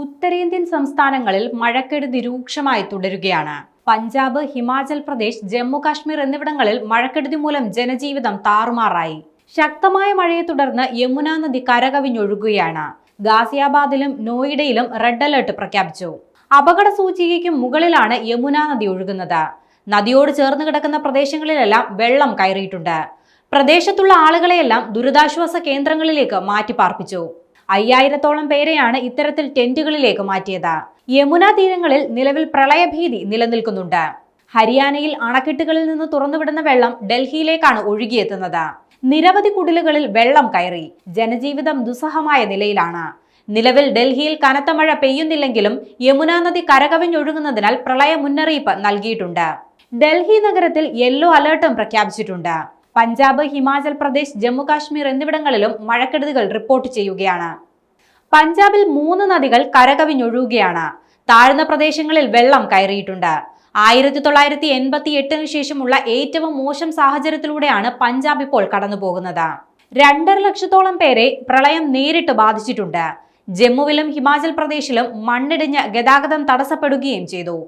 ഉത്തരേന്ത്യൻ സംസ്ഥാനങ്ങളിൽ മഴക്കെടുതി രൂക്ഷമായി തുടരുകയാണ്. പഞ്ചാബ്, ഹിമാചൽ പ്രദേശ്, ജമ്മു കാശ്മീർ എന്നിവിടങ്ങളിൽ മഴക്കെടുതി മൂലം ജനജീവിതം താറുമാറായി. ശക്തമായ മഴയെ തുടർന്ന് യമുന നദി കരകവിഞ്ഞൊഴുകുകയാണ്. ഗാസിയാബാദിലും നോയിഡയിലും റെഡ് അലർട്ട് പ്രഖ്യാപിച്ചു. അപകട സൂചികയ്ക്കും മുകളിലാണ് യമുന നദി ഒഴുകുന്നത്. നദിയോട് ചേർന്ന് കിടക്കുന്ന പ്രദേശങ്ങളിലെല്ലാം വെള്ളം കയറിയിട്ടുണ്ട്. പ്രദേശത്തുള്ള ആളുകളെയെല്ലാം ദുരിതാശ്വാസ കേന്ദ്രങ്ങളിലേക്ക് മാറ്റിപ്പാർപ്പിച്ചു. 5000-ഓളം പേരെയാണ് ഇത്തരത്തിൽ ടെന്റുകളിലേക്ക് മാറ്റിയത്. യമുന തീരങ്ങളിൽ നിലവിൽ പ്രളയഭീതി നിലനിൽക്കുന്നുണ്ട്. ഹരിയാനയിൽ അണക്കെട്ടുകളിൽ നിന്ന് തുറന്നുവിടുന്ന വെള്ളം ഡൽഹിയിലേക്കാണ് ഒഴുകിയെത്തുന്നത്. നിരവധി കുടിലുകളിൽ വെള്ളം കയറി. ജനജീവിതം ദുസ്സഹമായ നിലയിലാണ്. നിലവിൽ ഡൽഹിയിൽ കനത്ത മഴ പെയ്യുന്നില്ലെങ്കിലും യമുന നദി കരകവിഞ്ഞൊഴുകുന്നതിനാൽ പ്രളയ മുന്നറിയിപ്പ് നൽകിയിട്ടുണ്ട്. ഡൽഹി നഗരത്തിൽ യെല്ലോ അലർട്ടും പ്രഖ്യാപിച്ചിട്ടുണ്ട്. പഞ്ചാബ്, ഹിമാചൽ പ്രദേശ്, ജമ്മു കാശ്മീർ എന്നിവിടങ്ങളിലും മഴക്കെടുതികൾ റിപ്പോർട്ട് ചെയ്യുകയാണ്. പഞ്ചാബിൽ 3 നദികൾ കരകവിഞ്ഞൊഴുകുകയാണ്. താഴ്ന്ന പ്രദേശങ്ങളിൽ വെള്ളം കയറിയിട്ടുണ്ട്. 1988 ശേഷമുള്ള ഏറ്റവും മോശം സാഹചര്യത്തിലൂടെയാണ് പഞ്ചാബ് ഇപ്പോൾ കടന്നുപോകുന്നത്. 2.5 ലക്ഷത്തോളം പേരെ പ്രളയം നേരിട്ട് ബാധിച്ചിട്ടുണ്ട്. ജമ്മുവിലും ഹിമാചൽ പ്രദേശിലും മണ്ണിടിഞ്ഞ് ഗതാഗതം തടസ്സപ്പെടുകയും ചെയ്തു.